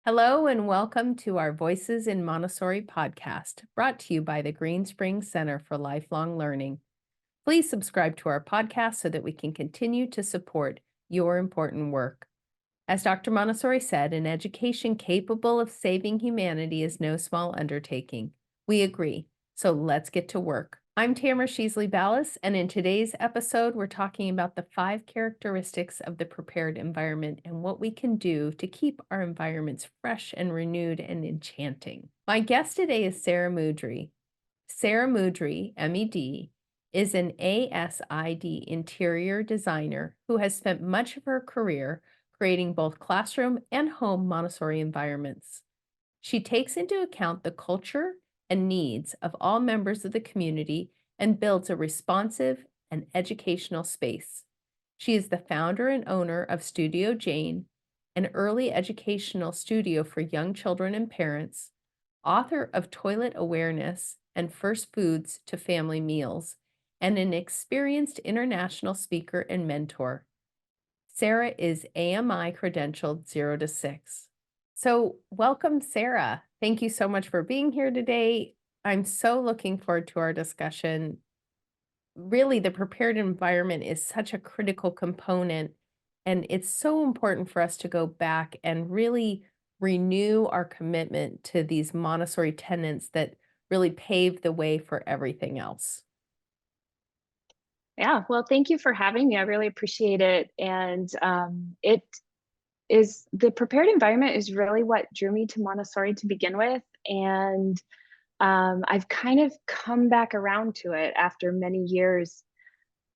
Hello and welcome to our Voices in Montessori podcast, brought to you by the Greenspring Center for Lifelong Learning. Please subscribe to our podcast so that we can continue to support your important work. As Dr. Montessori said, an education capable of saving humanity is no small undertaking. We agree. So let's get to work. I'm Tamara Sheesley Balis, and in today's episode, we're talking about the 5 characteristics of the prepared environment and what we can do to keep our environments fresh and renewed and enchanting. My guest today is Sarah Moudry. Sarah Moudry, MED, is an ASID interior designer who has spent much of her career creating both classroom and home Montessori environments. She takes into account the culture and needs of all members of the community and builds a responsive and educational space. She is the founder and owner of Studio Jane, an early educational studio for young children and parents, author of Toilet Awareness and First Foods to Family Meals, and an experienced international speaker and mentor. Sarah is AMI credentialed 0 to 6. So, welcome, Sarah. Thank you so much for being here today. I'm so looking forward to our discussion. Really, the prepared environment is such a critical component, and it's so important for us to go back and really renew our commitment to these Montessori tenets that really pave the way for everything else. Yeah, well, thank you for having me. I really appreciate it. And it is the prepared environment is really what drew me to Montessori to begin with. And I've kind of come back around to it after many years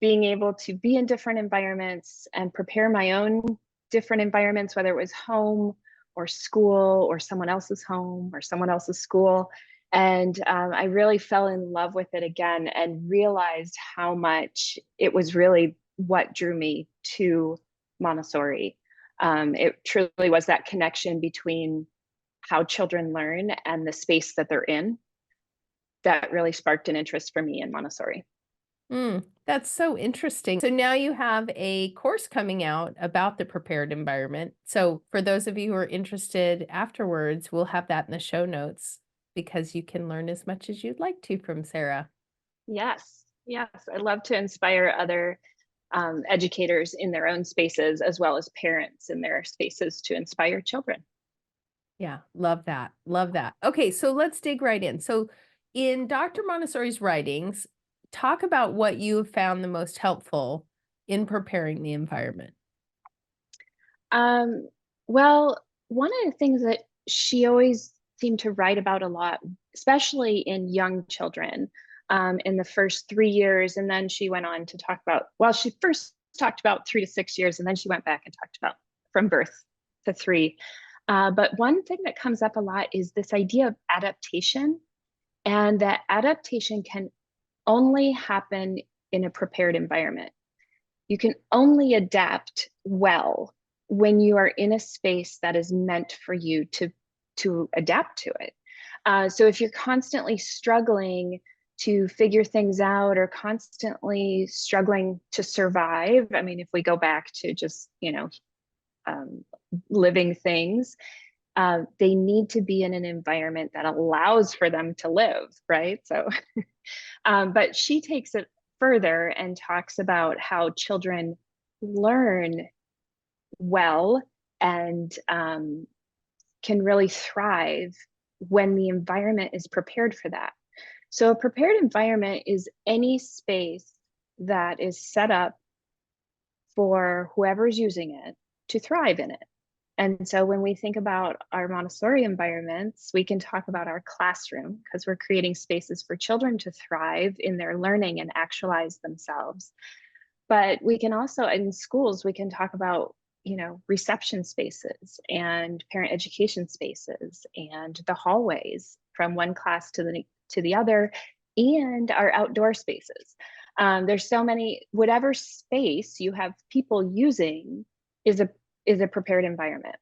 being able to be in different environments and prepare my own different environments, whether it was home or school or someone else's home or someone else's school. And I really fell in love with it again and realized how much it was really what drew me to Montessori. It truly was that connection between how children learn and the space that they're in that really sparked an interest for me in Montessori. That's so interesting. So now you have a course coming out about the prepared environment. So for those of you who are interested afterwards, we'll have that in the show notes because you can learn as much as you'd like to from Sarah. Yes, yes. I love to inspire other educators in their own spaces, as well as parents in their spaces to inspire children. Yeah, love that. Love that. Okay, so let's dig right in. So in Dr. Montessori's writings, talk about what you have found the most helpful in preparing the environment. Um, well, one of the things that she always seemed to write about a lot, especially in young children, in the first 3 years, and then she went on to talk about, well, she first talked about 3 to 6 years, and then she went back and talked about from birth to 3. But one thing that comes up a lot is this idea of adaptation, and that adaptation can only happen in a prepared environment. You can only adapt well when you are in a space that is meant for you to adapt to it. So if you're constantly struggling to figure things out or constantly struggling to survive, I mean, if we go back to just, um, living things, they need to be in an environment that allows for them to live, right? So, but she takes it further and talks about how children learn well and can really thrive when the environment is prepared for that. So a prepared environment is any space that is set up for whoever's using it to thrive in it. And so when we think about our Montessori environments, we can talk about our classroom because we're creating spaces for children to thrive in their learning and actualize themselves. But we can also, in schools, we can talk about, reception spaces and parent education spaces and the hallways from one class to the other, and our outdoor spaces. There's so many, whatever space you have people using is a prepared environment.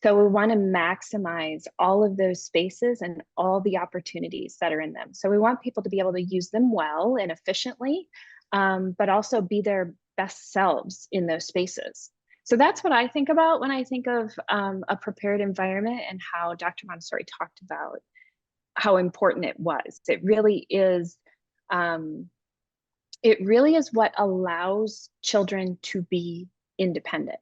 So we want to maximize all of those spaces and all the opportunities that are in them. So we want people to be able to use them well and efficiently, but also be their best selves in those spaces. So that's what I think about when I think of a prepared environment, and how Dr. Montessori talked about how important it was. Um, it really is what allows children to be independent.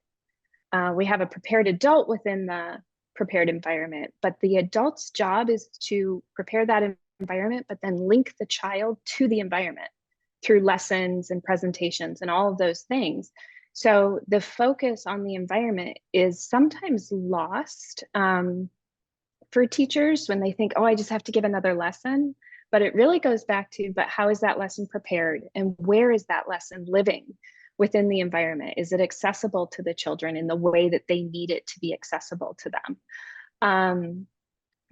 We have a prepared adult within the prepared environment, but the adult's job is to prepare that environment, but then link the child to the environment through lessons and presentations and all of those things. So the focus on the environment is sometimes lost for teachers when they think, oh, I just have to give another lesson. But it really goes back to, but how is that lesson prepared? And where is that lesson living within the environment? Is it accessible to the children in the way that they need it to be accessible to them?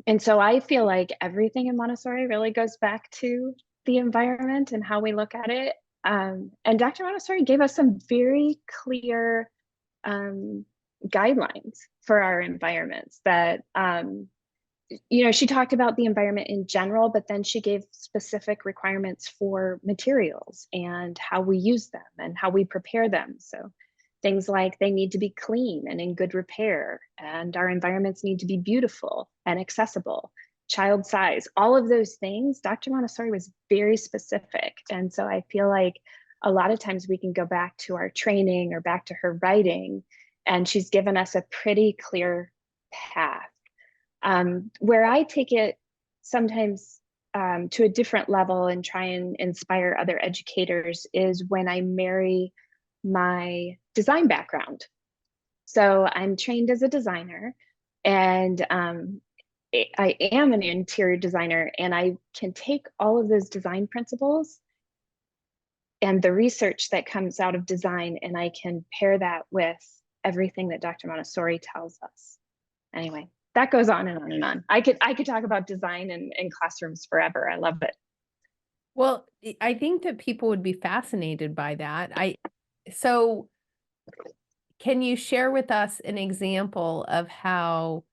And so I feel like everything in Montessori really goes back to the environment and how we look at it. And Dr. Montessori gave us some very clear guidelines for our environments that she talked about the environment in general, but then she gave specific requirements for materials and how we use them and how we prepare them. So things like they need to be clean and in good repair, and our environments need to be beautiful and accessible, child size, all of those things. Dr. Montessori was very specific. And so I feel like a lot of times we can go back to our training or back to her writing, and she's given us a pretty clear path. Where I take it sometimes to a different level and try and inspire other educators is when I marry my design background. So I'm trained as a designer, and I am an interior designer, and I can take all of those design principles and the research that comes out of design, and I can pair that with everything that Dr. Montessori tells us. Anyway, that goes on and on and on. I could talk about design in classrooms forever. I love it. Well, I think that people would be fascinated by that. So can you share with us an example of how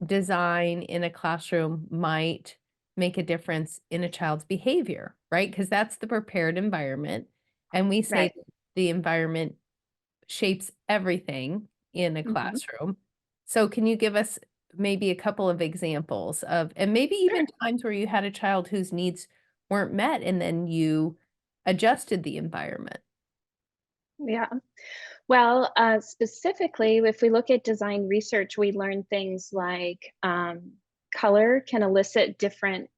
design in a classroom might make a difference in a child's behavior, right? Because that's the prepared environment. And we say Right. that the environment shapes everything in a Mm-hmm. classroom. So can you give us maybe a couple of examples of, and maybe even times where you had a child whose needs weren't met and then you adjusted the environment? Yeah. Well, specifically, if we look at design research, we learn things like color can elicit different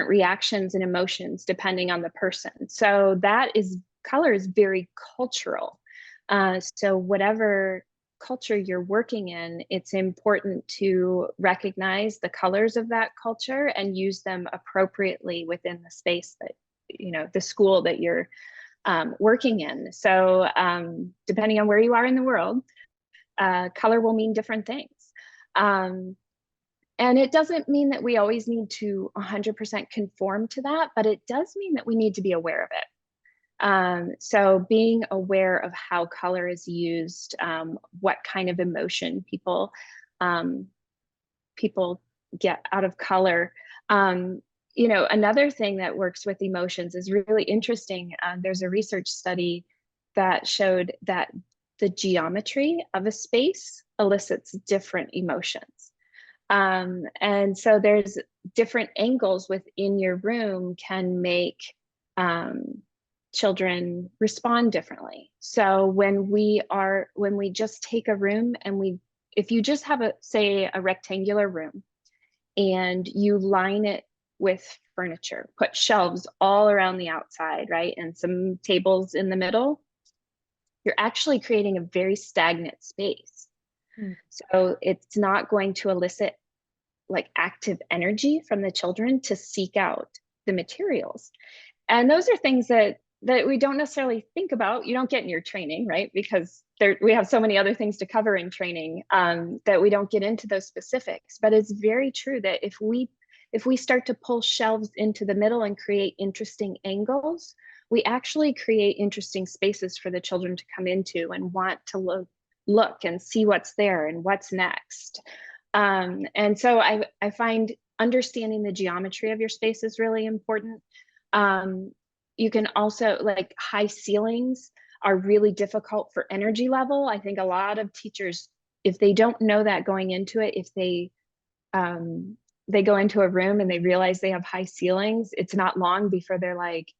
reactions and emotions depending on the person. So color is very cultural. So whatever culture you're working in, it's important to recognize the colors of that culture and use them appropriately within the space that, the school that you're working in. So depending on where you are in the world, color will mean different things. And it doesn't mean that we always need to 100% conform to that, but it does mean that we need to be aware of it. So being aware of how color is used, what kind of emotion people get out of color. Another thing that works with emotions is really interesting. There's a research study that showed that the geometry of a space elicits different emotions. And so there's different angles within your room can make children respond differently. So when we just take a room and if you just have say a rectangular room and you line it with furniture, put shelves all around the outside, right? And some tables in the middle, you're actually creating a very stagnant space. So it's not going to elicit like active energy from the children to seek out the materials. And those are things that we don't necessarily think about. You don't get in your training, right? Because we have so many other things to cover in training that we don't get into those specifics. But it's very true that if we start to pull shelves into the middle and create interesting angles, we actually create interesting spaces for the children to come into and want to look and see what's there and what's next. And so I find understanding the geometry of your space is really important. You can also, like high ceilings are really difficult for energy level. I think a lot of teachers, if they don't know that going into it, if they go into a room and they realize they have high ceilings, it's not long before they're like,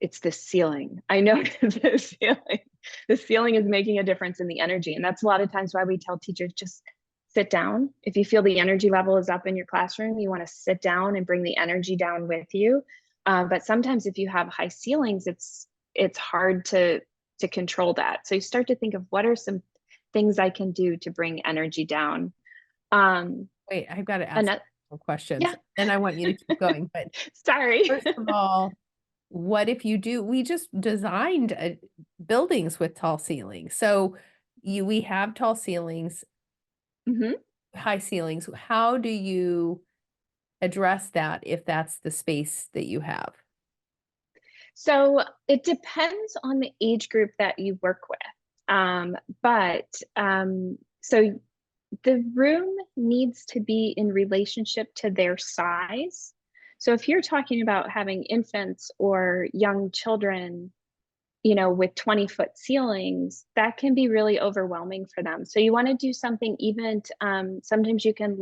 it's the ceiling. I know the ceiling. The ceiling is making a difference in the energy. And that's a lot of times why we tell teachers, just sit down. If you feel the energy level is up in your classroom, you want to sit down and bring the energy down with you. But sometimes if you have high ceilings, it's hard to control that. So you start to think of, what are some things I can do to bring energy down? Wait, I've got to ask questions. Yeah. And I want you to keep going. But sorry. first of all, what if you do? We just designed buildings with tall ceilings. So we have tall ceilings, high ceilings. How do you address that if that's the space that you have? So it depends on the age group that you work with. So the room needs to be in relationship to their size. So if you're talking about having infants or young children, with 20-foot ceilings, that can be really overwhelming for them. So you want to do something even, sometimes you can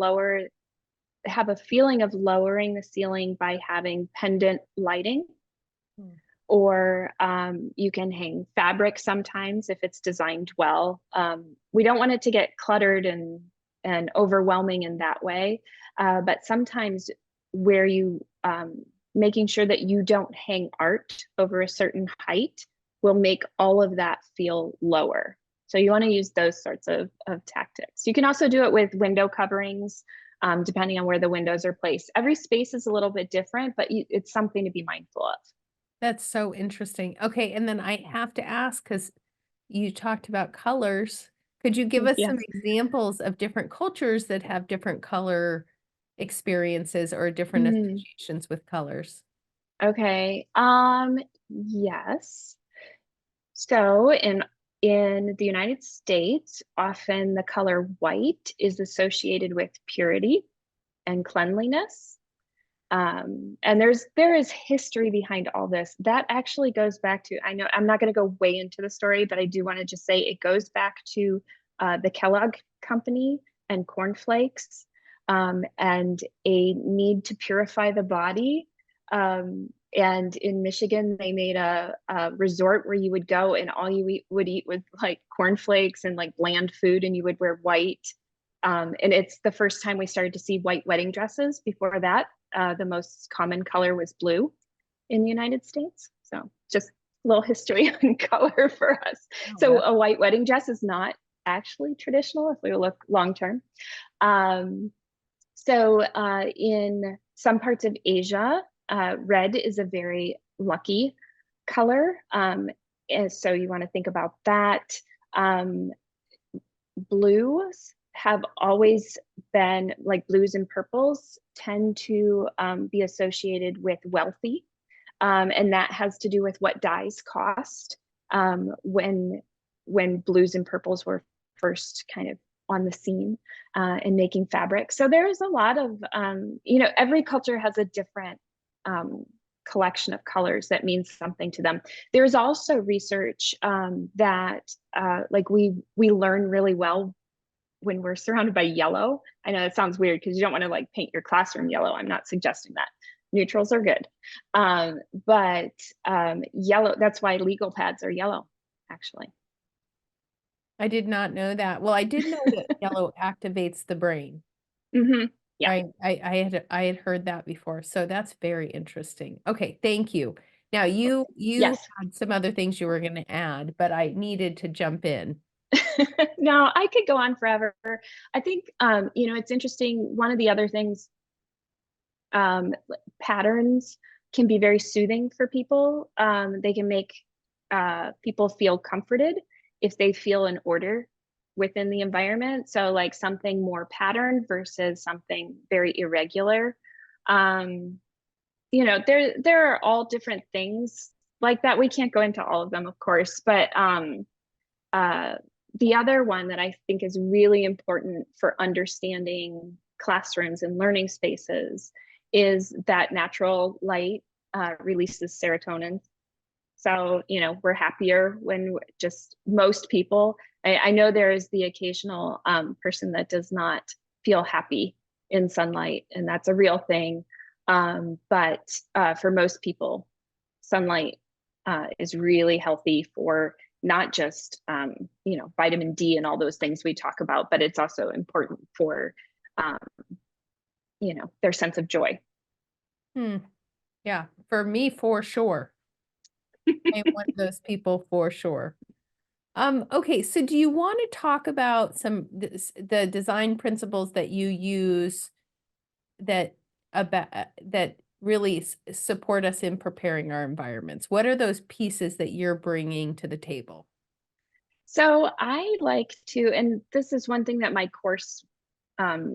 have a feeling of lowering the ceiling by having pendant lighting. Or you can hang fabric sometimes if it's designed well. We don't want it to get cluttered and overwhelming in that way. But sometimes where you making sure that you don't hang art over a certain height will make all of that feel lower. So you want to use those sorts of tactics. You can also do it with window coverings, depending on where the windows are placed. Every space is a little bit different, but it's something to be mindful of. That's so interesting. Okay, and then I have to ask, because you talked about colors. Could you give us some Yes. examples of different cultures that have different color experiences or different associations with colors? Okay. Yes. So in the United States, often the color white is associated with purity and cleanliness. And there is history behind all this. That actually goes back to, I know I'm not going to go way into the story, but I do want to just say it goes back to the Kellogg Company and cornflakes, and a need to purify the body. And in Michigan, they made a resort where you would go and all you would eat with like cornflakes and like bland food, and you would wear white. And it's the first time we started to see white wedding dresses. Before that, the most common color was blue in the United States. So just a little history on color for us. Oh, so wow. a white wedding dress is not actually traditional if we look long term. In some parts of Asia, red is a very lucky color. And so you want to think about that. Blues have always been, like blues and purples tend to be associated with wealthy. And that has to do with what dyes cost when blues and purples were first kind of on the scene and making fabric. So there's a lot of, every culture has a different collection of colors that means something to them. There's also research that like we learn really well when we're surrounded by yellow. I know that sounds weird because you don't want to like paint your classroom yellow. I'm not suggesting that. Neutrals are good. But yellow, that's why legal pads are yellow, actually. I did not know that. Well, I did know that yellow activates the brain. Yeah. Right. I had heard that before. So that's very interesting. Okay, thank you. Now you Yes. had some other things you were going to add, but I needed to jump in. No, I could go on forever. I think it's interesting. One of the other things, patterns can be very soothing for people. They can make people feel comforted if they feel an order within the environment. So like something more patterned versus something very irregular. There are all different things like that. We can't go into all of them, of course, but the other one that I think is really important for understanding classrooms and learning spaces is that natural light releases serotonin. So, we're happier when just most people, I know there is the occasional person that does not feel happy in sunlight, and that's a real thing. But for most people, sunlight is really healthy for not just, vitamin D and all those things we talk about, but it's also important for, um, their sense of joy. Yeah, for me, for sure. I'm one of those people for sure. Okay, so do you want to talk about the design principles that you use that really support us in preparing our environments? What are those pieces that you're bringing to the table? So I like to, and this is one thing that my course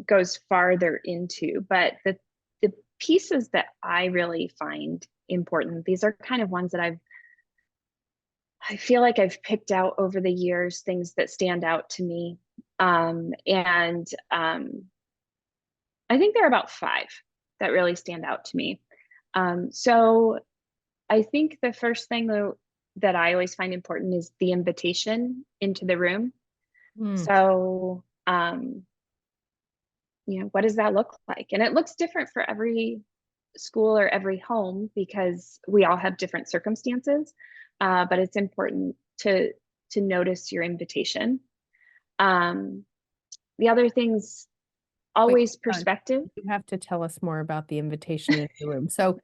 goes farther into, but the pieces that I really find important, these are kind of ones that I feel like I've picked out over the years, things that stand out to me. And I think there are about 5 that really stand out to me. So I think the first thing though that I always find important is the invitation into the room. Mm, So, what does that look like? And it looks different for every school or every home because we all have different circumstances. But it's important to notice your invitation. Um, the other things, wait, always hold on. perspective. You have to tell us more about the invitation in the room. So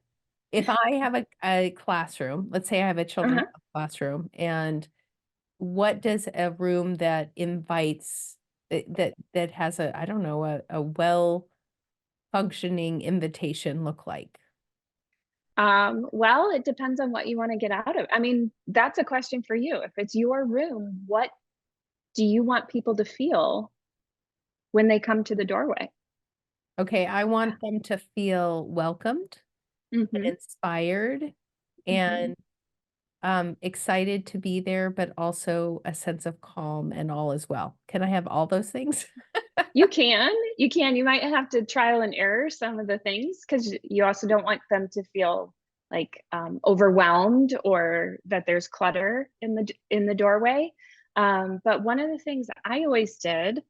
if I have a classroom, let's say I have a children's Uh-huh. classroom, and what does a room that invites that has I don't know, a well functioning invitation look like? Well, it depends on what you want to get out of. I mean, that's a question for you. If it's your room, what do you want people to feel when they come to the doorway? Okay, I want them to feel welcomed Mm-hmm. and inspired Mm-hmm. and excited to be there, but also a sense of calm and all as well. Can I have all those things? You might have to trial and error some of the things because you also don't want them to feel like overwhelmed or that there's clutter in the doorway. But one of the things I always did,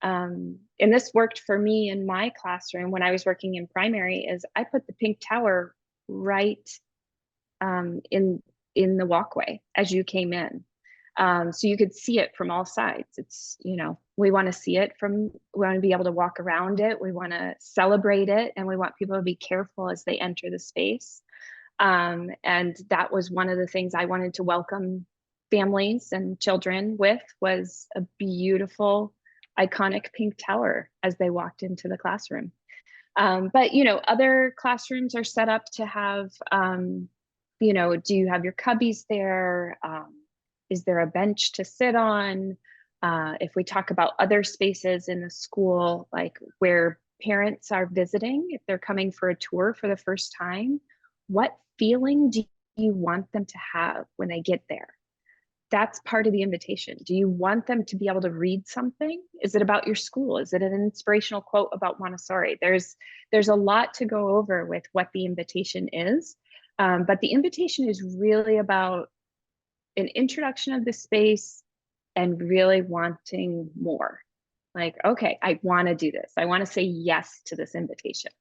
and this worked for me in my classroom when I was working in primary, is I put the pink tower right in the walkway as you came in. So you could see it from all sides. It's, we want to see it from, we want to be able to walk around it. We want to celebrate it. And we want people to be careful as they enter the space. And that was one of the things I wanted to welcome families and children with, was a beautiful, iconic pink tower as they walked into the classroom. But other classrooms are set up to have, do you have your cubbies there? Is there a bench to sit on? If we talk about other spaces in the school, like where parents are visiting, if they're coming for a tour for the first time, what feeling do you want them to have when they get there? That's part of the invitation. Do you want them to be able to read something? Is it about your school? Is it an inspirational quote about Montessori? There's a lot to go over with what the invitation is. But the invitation is really about an introduction of the space and really wanting more. Like, okay, I want to do this. I want to say yes to this invitation.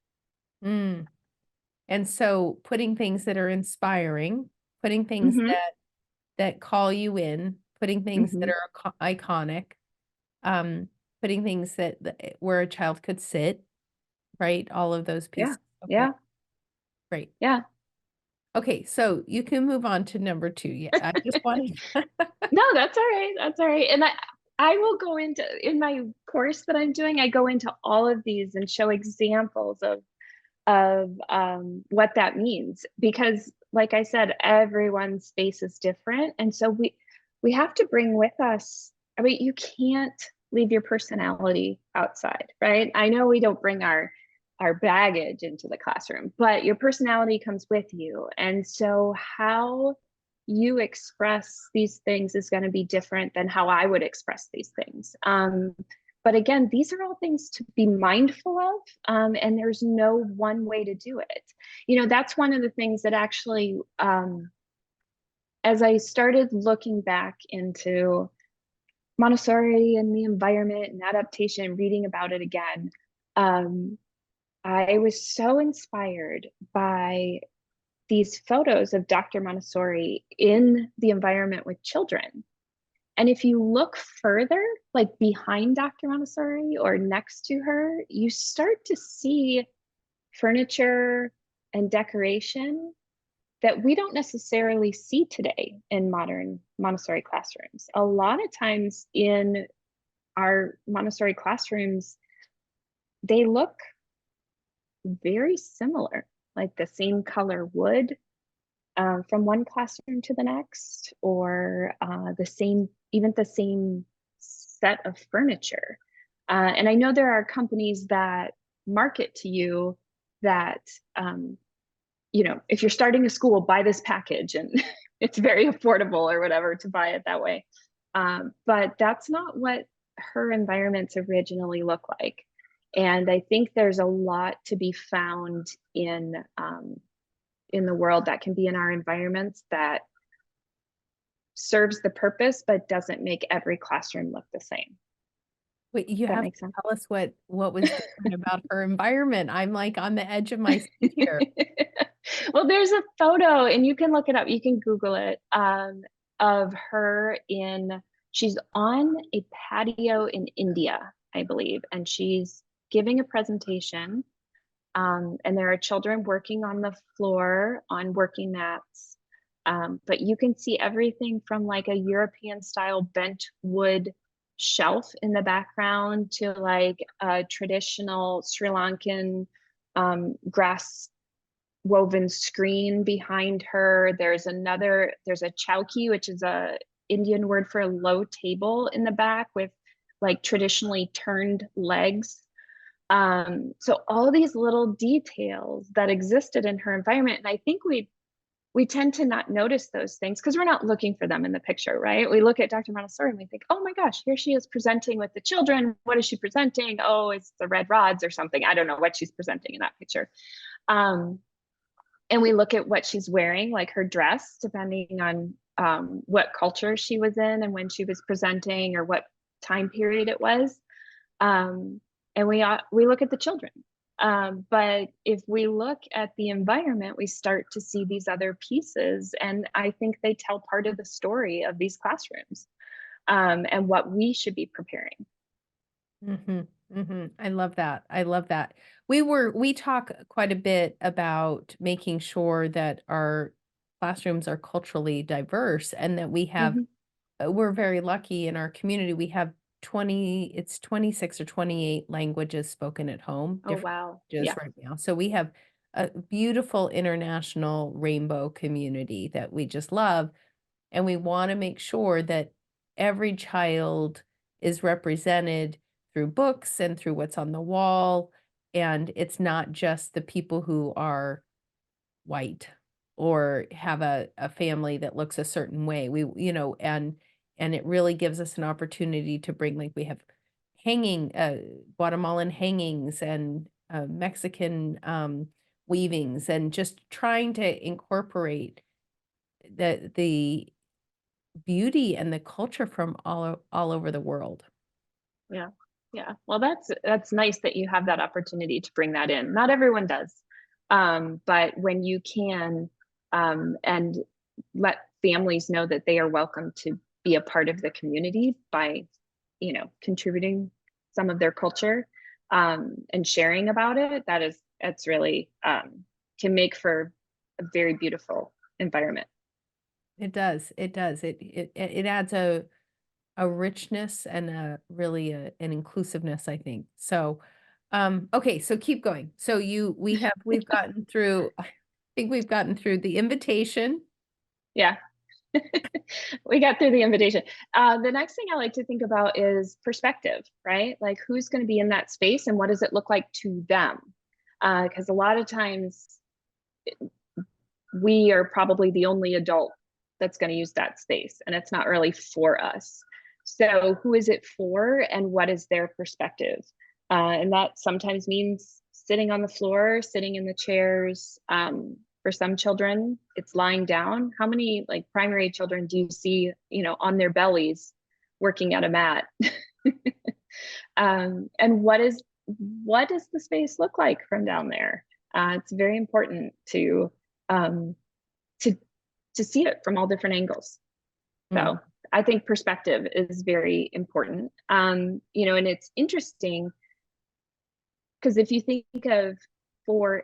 Mm. And so putting things that are inspiring, putting things Mm-hmm. that call you in, putting things that Mm-hmm. are iconic, um, putting things where a child could sit, right? All of those Yeah. pieces. Okay, Yeah. great. Yeah. Okay, so you can move on to number 2. Yeah, I just wanted No, that's all right. That's all right. And I will go into, in my course that I'm doing, I go into all of these and show examples of what that means, because like I said, everyone's space is different. And so we have to bring with us, I mean, you can't leave your personality outside, right? I know we don't bring our baggage into the classroom, but your personality comes with you. And so how you express these things is going to be different than how I would express these things. But again, these are all things to be mindful of, and there's no one way to do it. That's one of the things that actually as I started looking back into Montessori and the environment and adaptation, reading about it again, um, I was so inspired by these photos of Dr. Montessori in the environment with children. And if you look further, like behind Dr. Montessori or next to her, you start to see furniture and decoration that we don't necessarily see today in modern Montessori classrooms. A lot of times in our Montessori classrooms, they look very similar, like the same color wood from one classroom to the next, or even the same set of furniture. And I know there are companies that market to you that, if you're starting a school, buy this package, and it's very affordable or whatever to buy it that way. But that's not what her environments originally look like. And I think there's a lot to be found in the world that can be in our environments that serves the purpose, but doesn't make every classroom look the same. Wait, you That have makes to sense. tell us what was different about her environment. I'm like on the edge of my seat here. Well, there's a photo, and you can look it up. You can Google it, of her she's on a patio in India, I believe, and she's giving a presentation. And there are children working on the floor on working mats. But you can see everything from like a European style bent wood shelf in the background to like a traditional Sri Lankan grass woven screen behind her. There's a chowki, which is a Indian word for a low table in the back with like traditionally turned legs. So all these little details that existed in her environment, and I think we tend to not notice those things because we're not looking for them in the picture, right? We look at Dr. Montessori and we think, oh my gosh, here she is presenting with the children. What is she presenting? Oh, it's the red rods or something. I don't know what she's presenting in that picture. And we look at what she's wearing, like her dress, depending on what culture she was in and when she was presenting or what time period it was. And we look at the children. But if we look at the environment, we start to see these other pieces. And I think they tell part of the story of these classrooms and what we should be preparing. I love that. I love that. We talk quite a bit about making sure that our classrooms are culturally diverse and that Mhm. we're very lucky in our community. We have 26 or 28 languages spoken at home, Oh, different wow. languages Yeah. right now. So we have a beautiful international rainbow community that we just love. And we want to make sure that every child is represented through books and through what's on the wall. And it's not just the people who are white or have a family that looks a certain way. And it really gives us an opportunity to bring, like, we have Guatemalan hangings and Mexican weavings, and just trying to incorporate the beauty and the culture from all over the world. Yeah. Yeah. Well, that's nice that you have that opportunity to bring that in. Not everyone does. But when you can, and let families know that they are welcome to be a part of the community by, contributing some of their culture, and sharing about it, that's really, can make for a very beautiful environment. It does, it does. It adds a richness and an inclusiveness, I think. So, okay, so keep going. So we've gotten through, I think we've gotten through the invitation. Yeah. We got through the invitation. The next thing I like to think about is perspective, right? Like who's going to be in that space and what does it look like to them? Because a lot of times we are probably the only adult that's going to use that space and it's not really for us. So who is it for and what is their perspective? And that sometimes means sitting on the floor, sitting in the chairs, For some children, it's lying down. How many like primary children do you see, on their bellies working at a mat? And what does the space look like from down there? It's very important um, to see it from all different angles. So I think perspective is very important. And it's interesting because if you think of for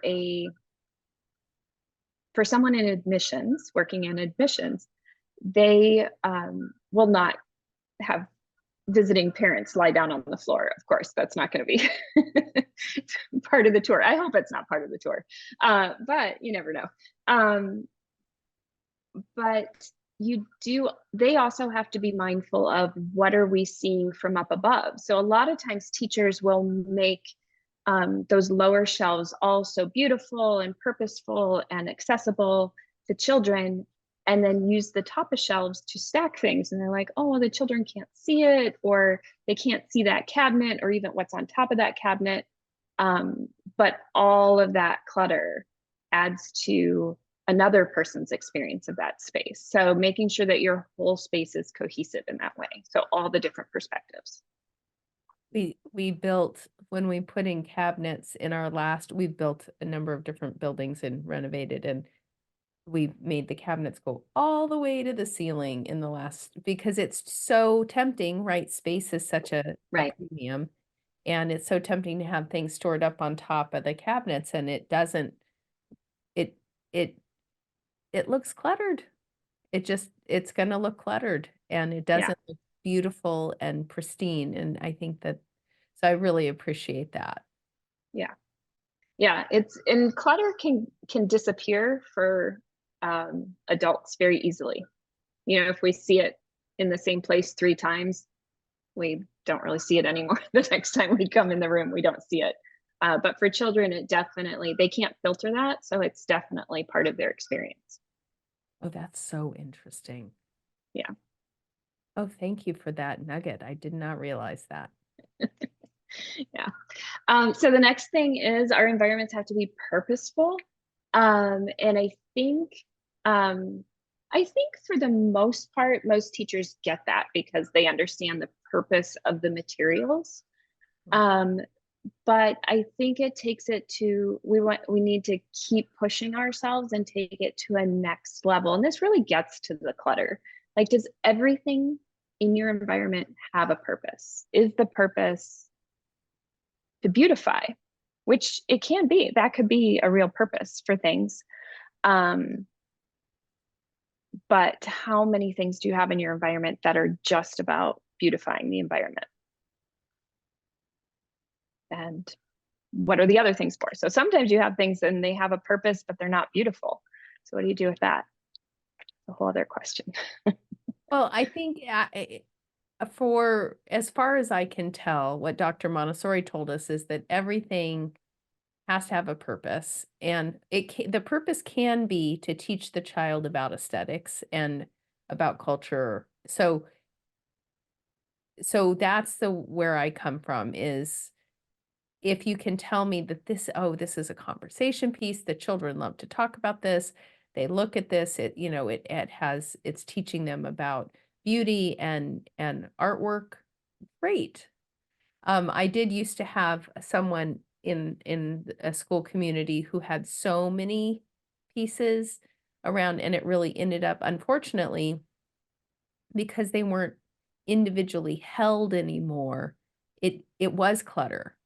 someone in admissions, working in admissions, they will not have visiting parents lie down on the floor. Of course, that's not going to be part of the tour. I hope it's not part of the tour, but you never know. But they also have to be mindful of what are we seeing from up above. So a lot of times teachers will make those lower shelves all so beautiful and purposeful and accessible to children, and then use the top of shelves to stack things. And they're like, oh, well, the children can't see it, or they can't see that cabinet, or even what's on top of that cabinet. But all of that clutter adds to another person's experience of that space. So making sure that your whole space is cohesive in that way. So all the different perspectives. We built, when we put in cabinets in we built a number of different buildings and renovated, and we made the cabinets go all the way to the ceiling in the last, because it's so tempting, right? Space is such a premium, and it's so tempting to have things stored up on top of the cabinets, and it doesn't, it looks cluttered. It's gonna look cluttered, and it doesn't look beautiful and pristine. And I think so I really appreciate that. Yeah. Yeah. And clutter can disappear for adults very easily. If we see it in the same place 3 times, we don't really see it anymore. The next time we come in the room, we don't see it. But for children, they can't filter that. So it's definitely part of their experience. Oh, that's so interesting. Yeah. Oh, thank you for that nugget. I did not realize that. Yeah. So the next thing is our environments have to be purposeful. And I think for the most part, most teachers get that because they understand the purpose of the materials. But I think it takes it to, we need to keep pushing ourselves and take it to a next level. And this really gets to the clutter. Like, does everything in your environment have a purpose? Is the purpose to beautify? Which it can be. That could be a real purpose for things. But how many things do you have in your environment that are just about beautifying the environment? And what are the other things for? So sometimes you have things and they have a purpose, but they're not beautiful. So what do you do with that? A whole other question. Well, I think for as far as I can tell, what Dr. Montessori told us is that everything has to have a purpose, and the purpose can be to teach the child about aesthetics and about culture. So that's where I come from, is if you can tell me that this is a conversation piece, the children love to talk about this, they look at this, it's teaching them about beauty and artwork, great. I did used to have someone in a school community who had so many pieces around, and it really ended up, unfortunately, because they weren't individually held anymore, it was clutter.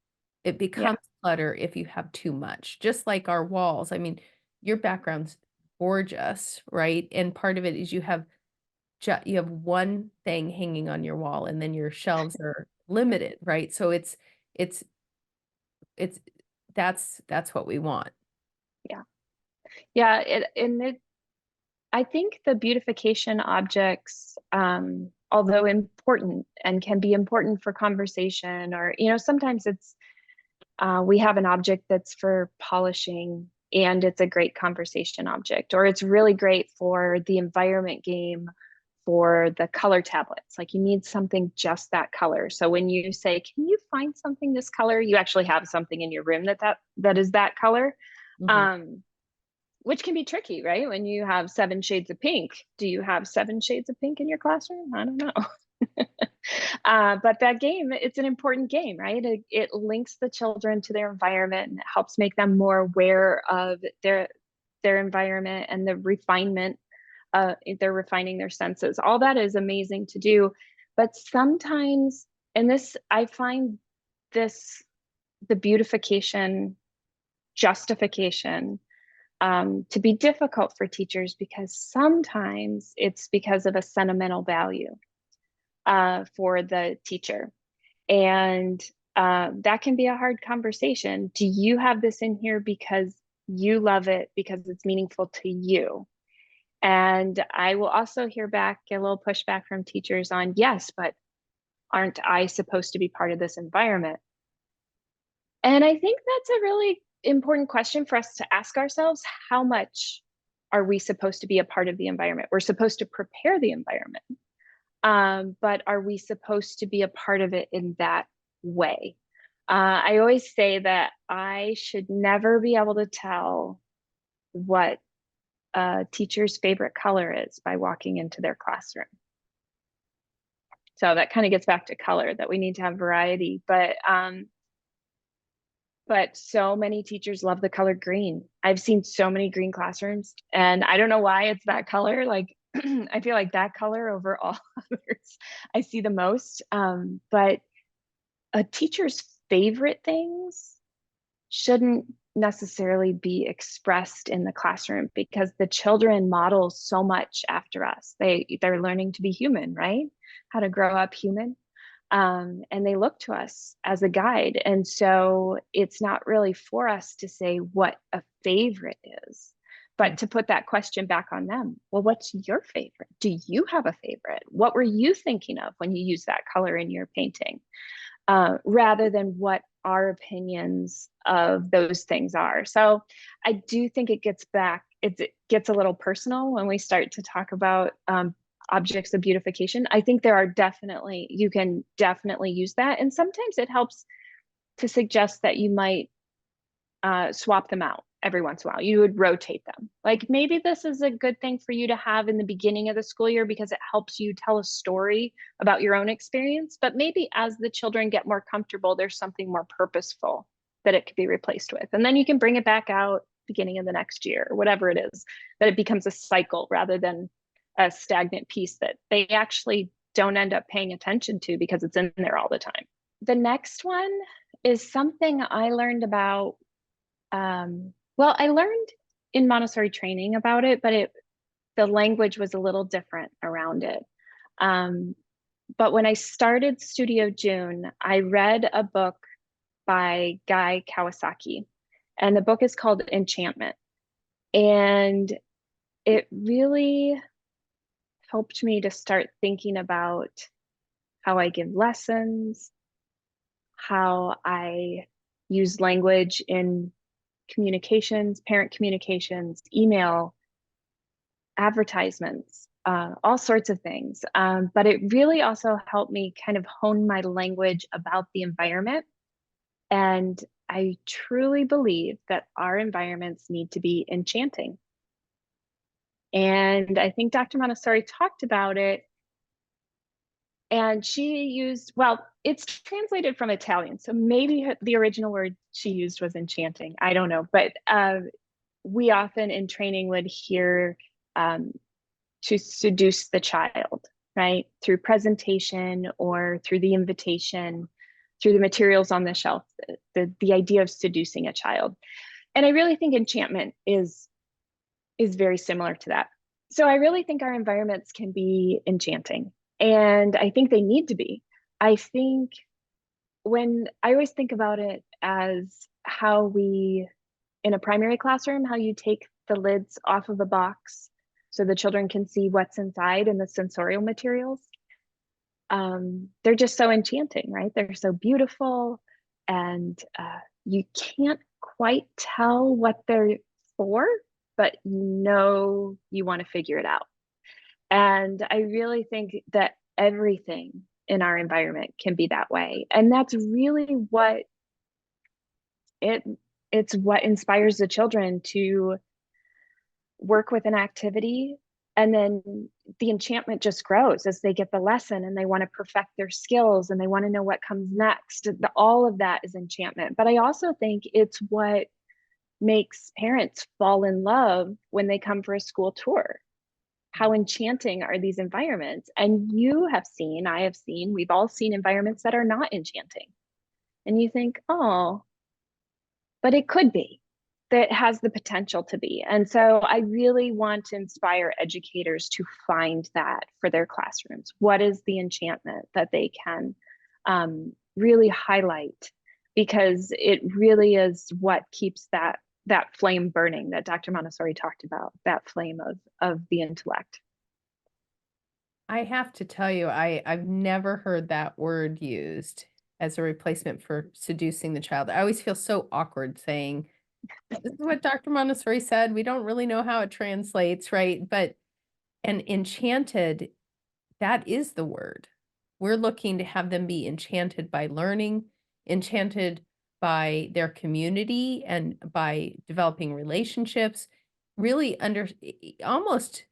It becomes clutter if you have too much, just like our walls. I mean, your background's gorgeous, right? And part of it is you have one thing hanging on your wall, and then your shelves are limited, right? So it's that's what we want. Yeah. I think the beautification objects, although important and can be important for conversation, or sometimes it's we have an object that's for polishing and it's a great conversation object, or it's really great for the environment game, for the color tablets. Like, you need something just that color. So when you say, can you find something this color, you actually have something in your room that is that color. which can be tricky, right? When you have 7 shades of pink, do you have 7 shades of pink in your classroom? I don't know. But that game, it's an important game, right? It links the children to their environment and it helps make them more aware of their environment and the refinement. They're refining their senses. All that is amazing to do. But sometimes, and this, I find this, the beautification, justification, to be difficult for teachers, because sometimes it's because of a sentimental value for the teacher. And that can be a hard conversation. Do you have this in here because you love it, because it's meaningful to you? And I will also hear back a little pushback from teachers on, yes, but aren't I supposed to be part of this environment? And I think that's a really important question for us to ask ourselves. How much are we supposed to be a part of the environment? We're supposed to prepare the environment. But are we supposed to be a part of it in that way? I always say that I should never be able to tell what a teacher's favorite color is by walking into their classroom. So that kind of gets back to color, that we need to have variety. But so many teachers love the color green. I've seen so many green classrooms, and I don't know why it's that color. Like, I feel like that color over all others I see the most. But a teacher's favorite things shouldn't necessarily be expressed in the classroom, because the children model so much after us. They're learning to be human, right? How to grow up human. And they look to us as a guide. And so it's not really for us to say what a favorite is, but to put that question back on them. Well, what's your favorite? Do you have a favorite? What were you thinking of when you used that color in your painting? Rather than what our opinions of those things are. So I do think it gets a little personal when we start to talk about objects of beautification. I think you can definitely use that. And sometimes it helps to suggest that you might swap them out every once in a while. You would rotate them. Like, maybe this is a good thing for you to have in the beginning of the school year because it helps you tell a story about your own experience. But maybe as the children get more comfortable, there's something more purposeful that it could be replaced with. And then you can bring it back out beginning of the next year, or whatever it is, that it becomes a cycle rather than a stagnant piece that they actually don't end up paying attention to because it's in there all the time. The next one is something I learned about. I learned in Montessori training about it, but the language was a little different around it. But when I started Studio June, I read a book by Guy Kawasaki, and the book is called Enchantment. And it really helped me to start thinking about how I give lessons, how I use language in communications, parent communications, email, advertisements, all sorts of things. But it really also helped me kind of hone my language about the environment. And I truly believe that our environments need to be enchanting. And I think Dr. Montessori talked about it. And she used, it's translated from Italian, so maybe the original word she used was enchanting. I don't know. But we often in training would hear to seduce the child, right? Through presentation or through the invitation, through the materials on the shelf, the idea of seducing a child. And I really think enchantment is very similar to that. So I really think our environments can be enchanting. And I think they need to be. I think when I always think about it as how we, in a primary classroom, how you take the lids off of a box so the children can see what's inside and the sensorial materials. They're just so enchanting, right? They're so beautiful, and you can't quite tell what they're for, but you want to figure it out. And I really think that everything in our environment can be that way. And that's really it's what inspires the children to work with an activity, and then the enchantment just grows as they get the lesson and they want to perfect their skills and they want to know what comes next. All of that is enchantment. But I also think it's what makes parents fall in love when they come for a school tour. How enchanting are these environments? And you have seen, I have seen, we've all seen environments that are not enchanting. And you think, oh, but it could be, that has the potential to be. And so I really want to inspire educators to find that for their classrooms. What is the enchantment that they can really highlight? Because it really is what keeps that flame burning that Dr. Montessori talked about, that flame of the intellect. I have to tell you, I've never heard that word used as a replacement for seducing the child. I always feel so awkward saying, this is what Dr. Montessori said. We don't really know how it translates, right? But and enchanted, that is the word. We're looking to have them be enchanted by learning, enchanted by their community and by developing relationships, really almost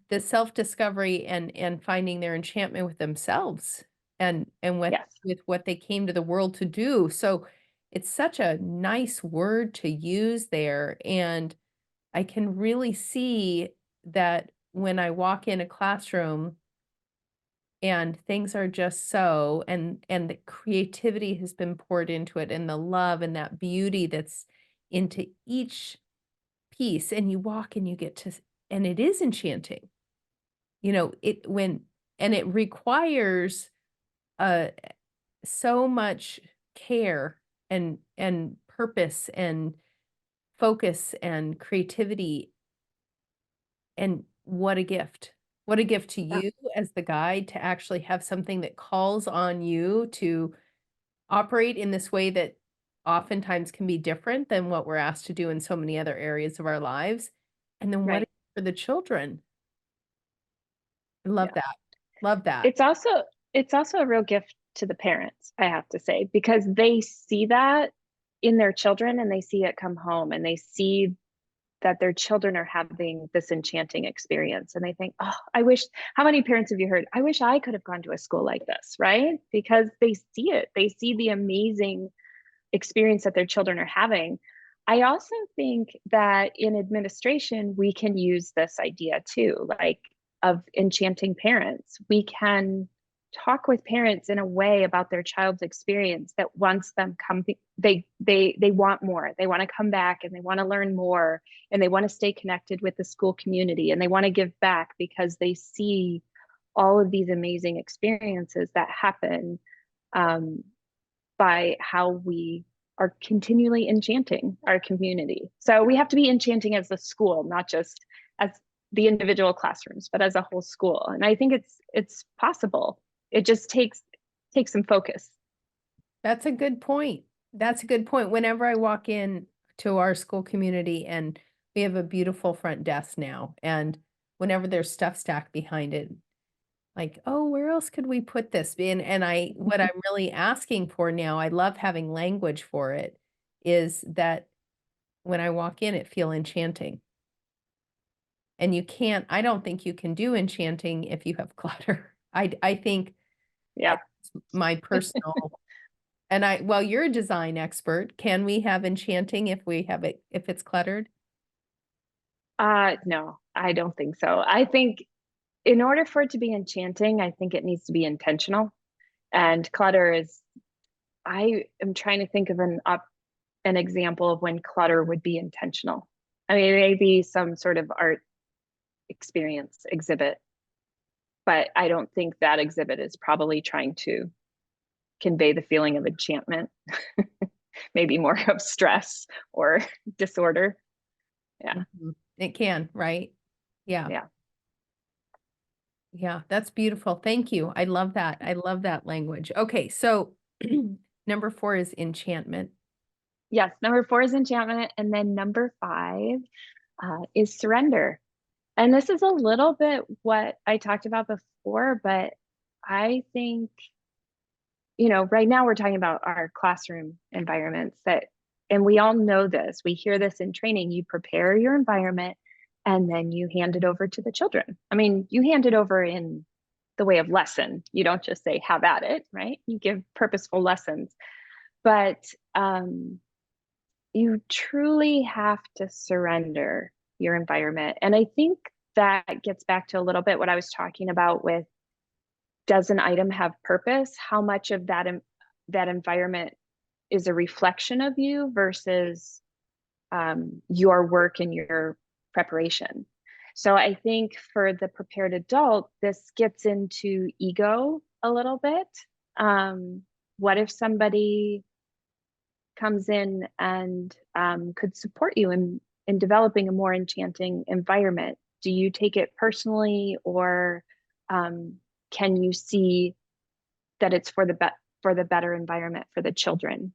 the self-discovery and finding their enchantment with themselves and Yes. with what they came to the world to do. So it's such a nice word to use there, and I can really see that when I walk in a classroom and things are just so and the creativity has been poured into it and the love and that beauty that's into each piece, and you walk and you get to and it is enchanting. It when and it requires, uh, so much care and purpose and focus and creativity, and what a gift. What a gift to Yeah. you as the guide to actually have something that calls on you to operate in this way that oftentimes can be different than what we're asked to do in so many other areas of our lives, and then what a Right. gift for the children. I love Yeah. that. Love that. It's also a real gift to the parents, I have to say, because they see that in their children and they see it come home and they see that their children are having this enchanting experience and they think, oh, I wish, how many parents have you heard, I wish I could have gone to a school like this, right? Because they see it, they see the amazing experience that their children are having. I also think that in administration, we can use this idea too, like of enchanting parents. We can talk with parents in a way about their child's experience that wants them come, they want more, they want to come back and they want to learn more and they want to stay connected with the school community and they want to give back because they see all of these amazing experiences that happen um, by how we are continually enchanting our community. So we have to be enchanting as a school, not just as the individual classrooms, but as a whole school. And I think it's possible. It just takes some focus. That's a good point. That's a good point. Whenever I walk in to our school community, and we have a beautiful front desk now, and whenever there's stuff stacked behind it, like, "Oh, where else could we put this?" And what I'm really asking for now, I love having language for it, is that when I walk in, it feel enchanting. And I don't think you can do enchanting if you have clutter. I think Yeah. that's my personal. And well, you're a design expert. Can we have enchanting if it's cluttered? No, I don't think so. I think in order for it to be enchanting, I think it needs to be intentional. And clutter is, I am trying to think of an example of when clutter would be intentional. I mean, maybe some sort of art experience exhibit, but I don't think that exhibit is probably trying to convey the feeling of enchantment, maybe more of stress or disorder. Yeah. Mhm. It can, right? Yeah. Yeah. Yeah, that's beautiful. Thank you. I love that. I love that language. Okay, so number 4 is enchantment. Yes. Number 4 is enchantment. And then number 5 is surrender. And this is a little bit what I talked about before, but I think, right now we're talking about our classroom environments and we all know this. We hear this in training. You prepare your environment and then you hand it over to the children. I mean, you hand it over in the way of lesson. You don't just say, have at it, right? You give purposeful lessons. But you truly have to surrender your environment. And I think that gets back to a little bit what I was talking about with, does an item have purpose? How much of that environment is a reflection of you versus your work and your preparation? So I think for the prepared adult, this gets into ego a little bit. What if somebody comes in and could support you in developing a more enchanting environment? Do you take it personally, or can you see that it's for the better environment for the children?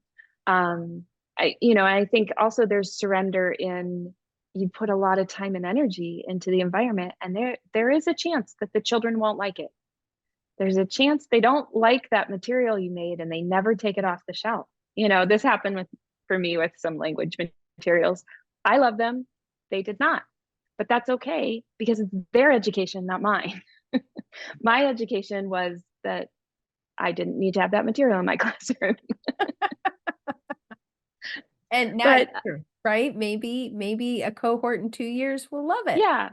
I think also there's surrender in, you put a lot of time and energy into the environment, and there is a chance that the children won't like it. There's a chance they don't like that material you made and they never take it off the shelf. This happened for me with some language materials. I love them. They did not. But that's okay, because it's their education, not mine. My education was that I didn't need to have that material in my classroom. And now, right? Maybe a cohort in 2 years will love it. Yeah.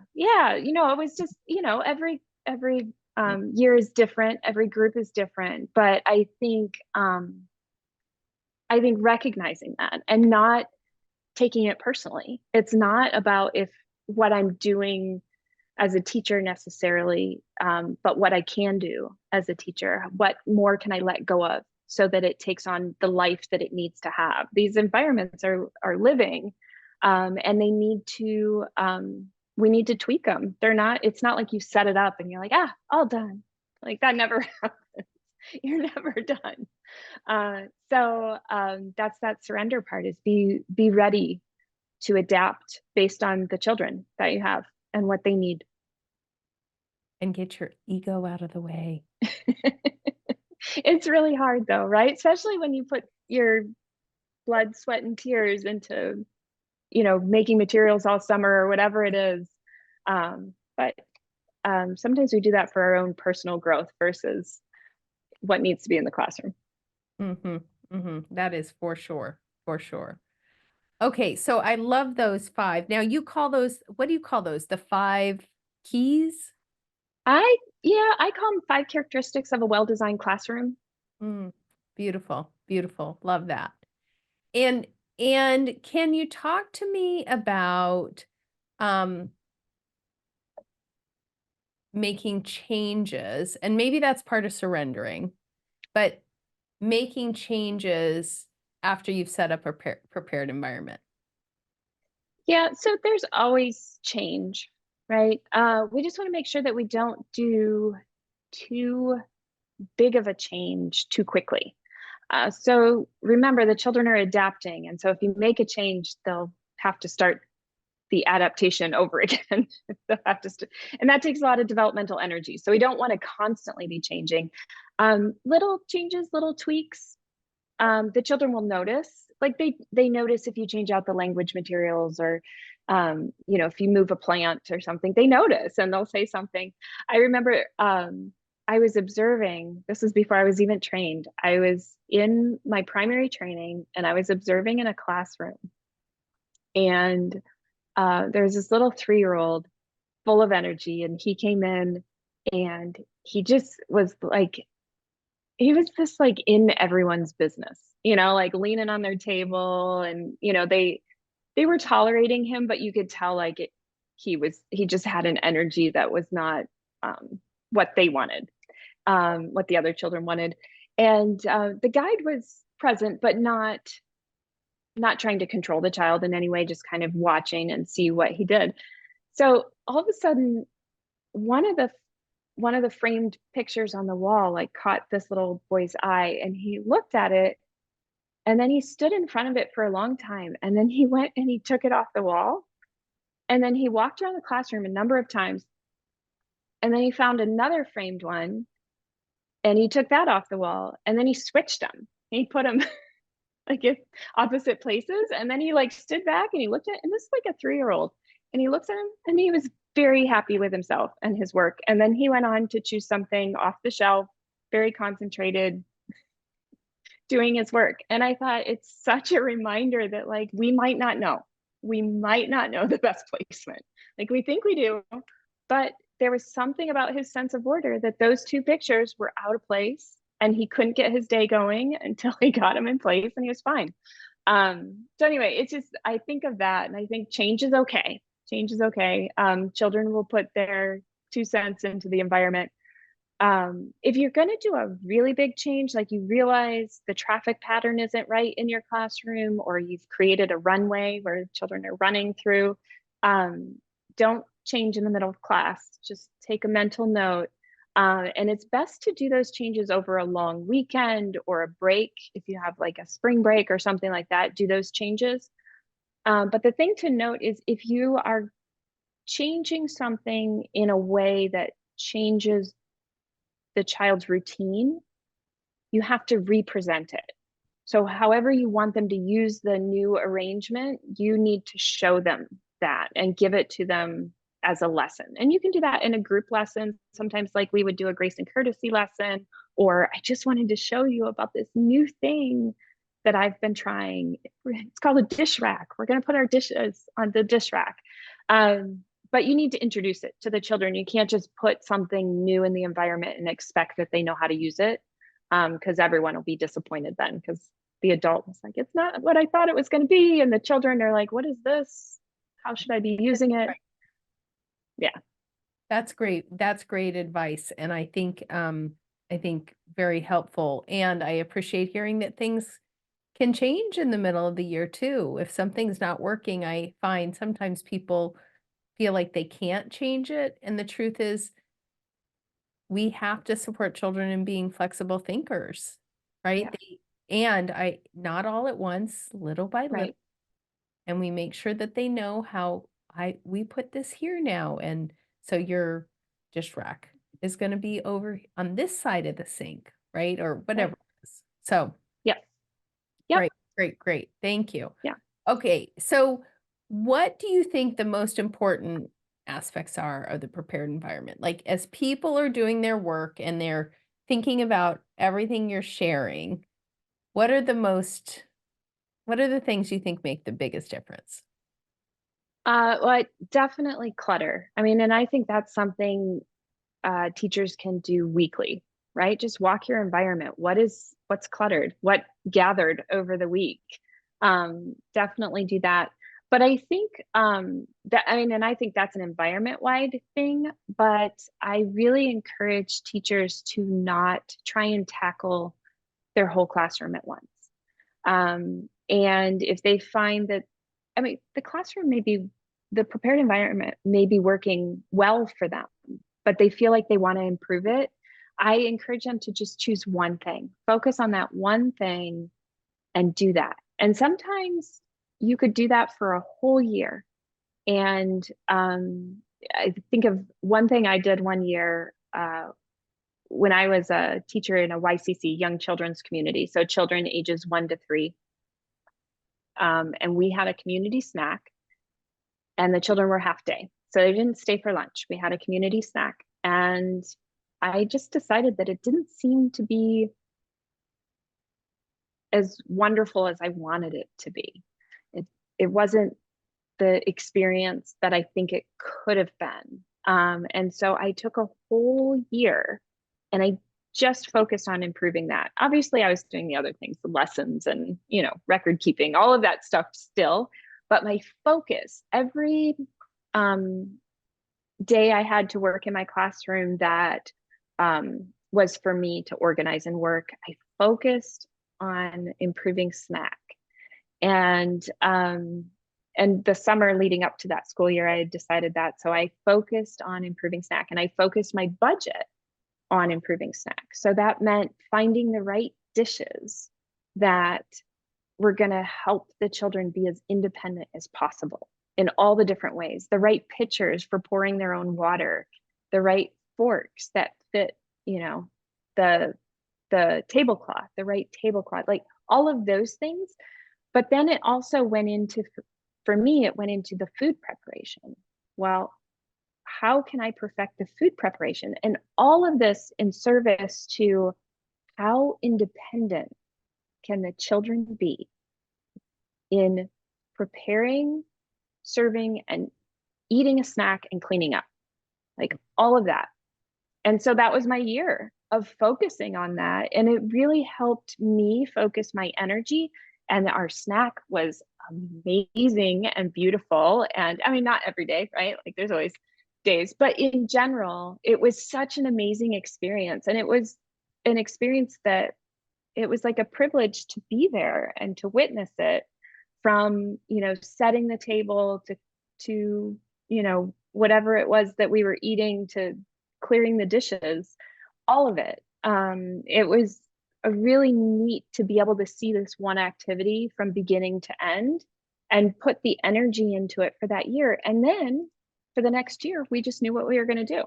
It was just, every year is different. Every group is different. But I think recognizing that and not taking it personally. It's not about if what I'm doing as a teacher necessarily, but what I can do as a teacher. What more can I let go of so that it takes on the life that it needs to have? These environments are living, and they need to, we need to tweak them. It's not like you set it up and you're like, all done. Like, that never happens. You're never done. So that's that surrender part, is be ready to adapt based on the children that you have and what they need. And get your ego out of the way. It's really hard though, right? Especially when you put your blood, sweat, and tears into, making materials all summer or whatever it is. But sometimes we do that for our own personal growth versus what needs to be in the classroom. That is for sure. For sure. Okay, so I love those 5. Now you call those, what do you call those? The 5 keys? I call them 5 characteristics of a well-designed classroom. Beautiful, beautiful. Love that. And can you talk to me about making changes? And maybe that's part of surrendering, but making changes after you've set up a prepared environment. Yeah, so there's always change, right? We just want to make sure that we don't do too big of a change too quickly. So remember, the children are adapting. And so if you make a change, they'll have to start the adaptation over again. They'll have to and that takes a lot of developmental energy. So we don't want to constantly be changing. Little changes, little tweaks, the children will notice. Like they notice if you change out the language materials, or if you move a plant or something, they notice and they'll say something. I remember I was observing, this was before I was even trained. I was in my primary training and I was observing in a classroom, and there was this little 3-year-old full of energy, and he came in and he just was like, he was just like in everyone's business, like leaning on their table, and they were tolerating him, but you could tell like he just had an energy that was not what they wanted, what the other children wanted. And the guide was present, but not trying to control the child in any way, just kind of watching and see what he did. So all of a sudden, one of the framed pictures on the wall like caught this little boy's eye, and he looked at it, and then he stood in front of it for a long time, and then he went and he took it off the wall, and then he walked around the classroom a number of times, and then he found another framed one and he took that off the wall, and then he switched them. He put them like in opposite places, and then he like stood back and he looked at, and this is like a 3-year-old, And he looks at him and he was very happy with himself and his work. And then he went on to choose something off the shelf, very concentrated, doing his work. And I thought it's such a reminder that like we might not know. We might not know the best placement. Like we think we do, but there was something about his sense of order that those two pictures were out of place and he couldn't get his day going until he got them in place and he was fine. So anyway, it's just, I think of that and I think change is okay. Change is okay. Children will put their 2 cents into the environment. If you're going to do a really big change, like you realize the traffic pattern isn't right in your classroom, or you've created a runway where children are running through, don't change in the middle of class. Just take a mental note. And it's best to do those changes over a long weekend or a break. If you have like a spring break or something like that, do those changes. But the thing to note is if you are changing something in a way that changes the child's routine, you have to represent it. So however you want them to use the new arrangement, you need to show them that and give it to them as a lesson. And you can do that in a group lesson. Sometimes like we would do a grace and courtesy lesson, or I just wanted to show you about this new thing that I've been trying. It's called a dish rack. We're going to put our dishes on the dish rack. But you need to introduce it to the children. You can't just put something new in the environment and expect that they know how to use it, because everyone will be disappointed then, because the adult was like, it's not what I thought it was going to be. And the children are like, what is this? How should I be using it? Yeah. That's great. That's great advice. And I think very helpful. And I appreciate hearing that things can change in the middle of the year too. If something's not working, I find sometimes people feel like they can't change it. And the truth is, we have to support children in being flexible thinkers, right? Yeah. And I not all at once, little by little, Right. and we make sure that they know how we put this here now, and so your dish rack is going to be over on this side of the sink, right? Or whatever Right. it is. So Yep. Yep. great, great, great. Thank you. Yeah. Okay, so what do you think the most important aspects are of the prepared environment? Like as people are doing their work and they're thinking about everything you're sharing, what are the things you think make the biggest difference? Well, definitely clutter. I mean, and I think that's something teachers can do weekly, right? Just walk your environment. What's cluttered? What gathered over the week? Definitely do that. But I think and I think that's an environment-wide thing, but I really encourage teachers to not try and tackle their whole classroom at once. And if they find that, I mean, the prepared environment may be working well for them, but they feel like they want to improve it, I encourage them to just choose one thing, focus on that one thing and do that. And sometimes you could do that for a whole year. And I think of one thing I did one year when I was a teacher in a YCC, young children's community, so children ages 1 to 3. And we had a community snack, and the children were half day, so they didn't stay for lunch. We had a community snack, and I just decided that it didn't seem to be as wonderful as I wanted it to be. It wasn't the experience that I think it could have been. And so I took a whole year and I just focused on improving that. Obviously, I was doing the other things, the lessons and, record keeping, all of that stuff still. But my focus every day I had to work in my classroom that was for me to organize and work, I focused on improving snack. And the summer leading up to that school year, I had decided that. So I focused on improving snack, and I focused my budget on improving snack. So that meant finding the right dishes that were going to help the children be as independent as possible in all the different ways, the right pitchers for pouring their own water, the right forks that fit, the tablecloth, the right tablecloth, like all of those things. But then it also went into for me, it went into the food preparation. Well, how can I perfect the food preparation? And all of this in service to how independent can the children be in preparing, serving, and eating a snack and cleaning up, like all of that. And so that was my year of focusing on that. And it really helped me focus my energy. And our snack was amazing and beautiful. And I mean, not every day, right? Like there's always days, but in general, it was such an amazing experience. And it was an experience that it was like a privilege to be there and to witness it, from, setting the table to, whatever it was that we were eating, to clearing the dishes, all of it. It was a really neat to be able to see this one activity from beginning to end and put the energy into it for that year. And then for the next year, we just knew what we were going to do.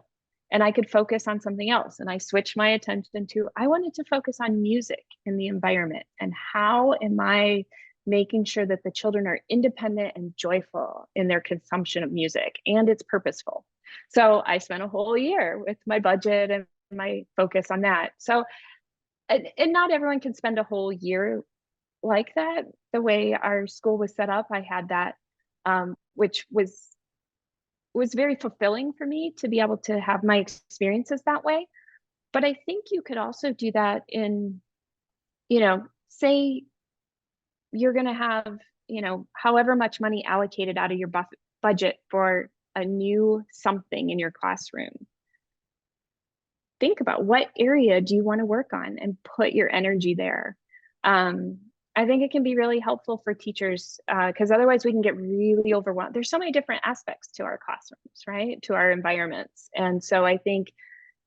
And I could focus on something else. And I switched my attention to, I wanted to focus on music in the environment. And how am I making sure that the children are independent and joyful in their consumption of music, and it's purposeful. So I spent a whole year with my budget and my focus on that. So, and not everyone can spend a whole year like that. The way our school was set up, I had that, which was very fulfilling for me to be able to have my experiences that way. But I think you could also do that in, say you're going to have, however much money allocated out of your budget for a new something in your classroom. Think about, what area do you want to work on and put your energy there. I think it can be really helpful for teachers, because otherwise we can get really overwhelmed. There's so many different aspects to our classrooms, right? To our environments. And so I think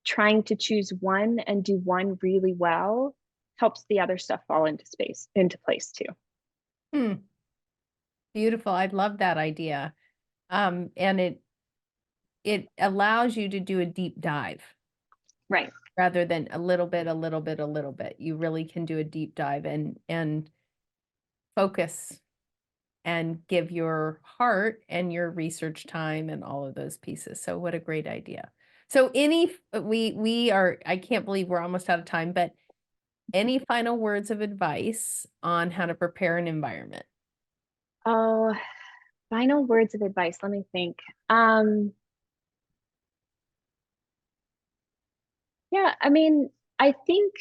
trying to choose one and do one really well helps the other stuff fall into place too. Beautiful. I love that idea. And it allows you to do a deep dive. Right. Rather than a little bit. You really can do a deep dive and focus and give your heart and your research time and all of those pieces. So what a great idea. So I can't believe we're almost out of time, but any final words of advice on how to prepare an environment? Oh, final words of advice. Let me think. Yeah, I mean, I think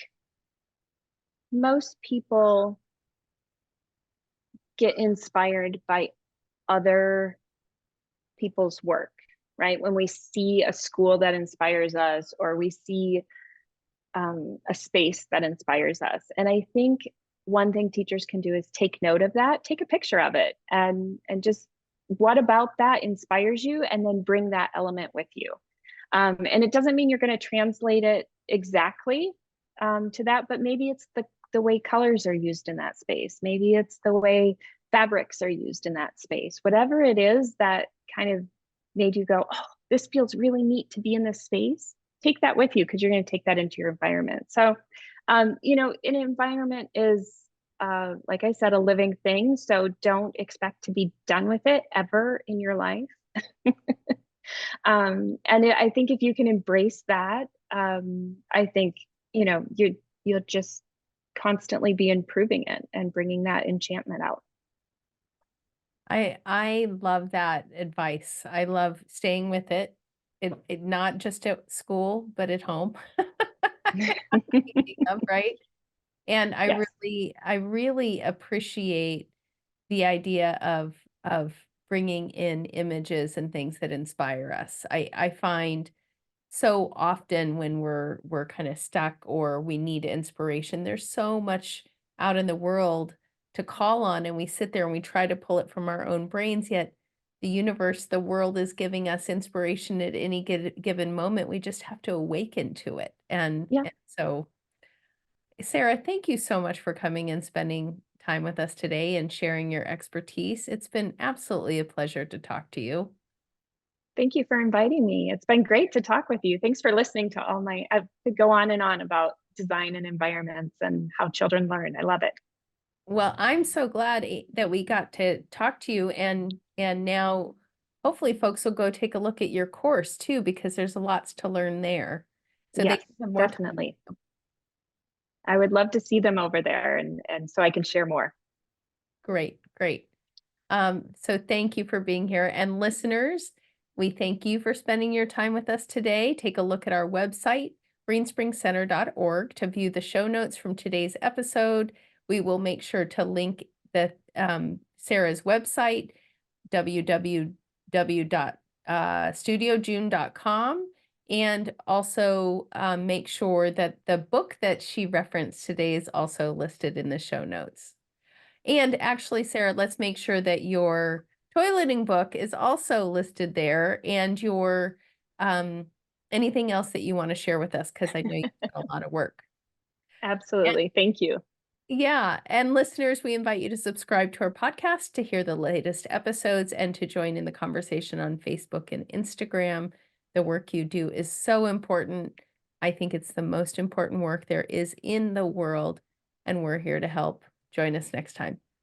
most people get inspired by other people's work, right? When we see a school that inspires us, or we see a space that inspires us. And I think one thing teachers can do is take note of that, take a picture of it, and just, what about that inspires you, and then bring that element with you. And it doesn't mean you're going to translate it exactly to that, but maybe it's the way colors are used in that space. Maybe it's the way fabrics are used in that space. Whatever it is that kind of made you go, oh, this feels really neat to be in this space, take that with you, because you're going to take that into your environment. So, an environment is, like I said, a living thing. So don't expect to be done with it ever in your life. I think if you can embrace that, I think, you'll just constantly be improving it and bringing that enchantment out. I love that advice. I love staying with it. It not just at school, but at home. Right? And Yes. I really appreciate the idea of bringing in images and things that inspire us. I find so often when we're kind of stuck or we need inspiration, there's so much out in the world to call on, and we sit there and we try to pull it from our own brains, yet the universe, the world is giving us inspiration at any given moment. We just have to awaken to it. Yeah. And so, Sarah, thank you so much for coming and spending time with us today and sharing your expertise. It's been absolutely a pleasure to talk to you. Thank you for inviting me. It's been great to talk with you. Thanks for listening to I could go on and on about design and environments and how children learn. I love it. Well, I'm so glad that we got to talk to you, and now hopefully folks will go take a look at your course too, because there's lots to learn there. So they Yes, can have more time. definitely. I would love to see them over there and so I can share more. Great, great. So thank you for being here. And listeners, we thank you for spending your time with us today. Take a look at our website, greenspringcenter.org, to view the show notes from today's episode. We will make sure to link the Sarah's website, www.studiojune.com, and also make sure that the book that she referenced today is also listed in the show notes. And actually, Sarah, let's make sure that your toileting book is also listed there, and your anything else that you want to share with us, because I know you've done a lot of work. And Absolutely. Thank you. yeah, and listeners, we invite you to subscribe to our podcast to hear the latest episodes and to join in the conversation on Facebook and Instagram. The work you do is so important. I think it's the most important work there is in the world, and we're here to help. Join us next time.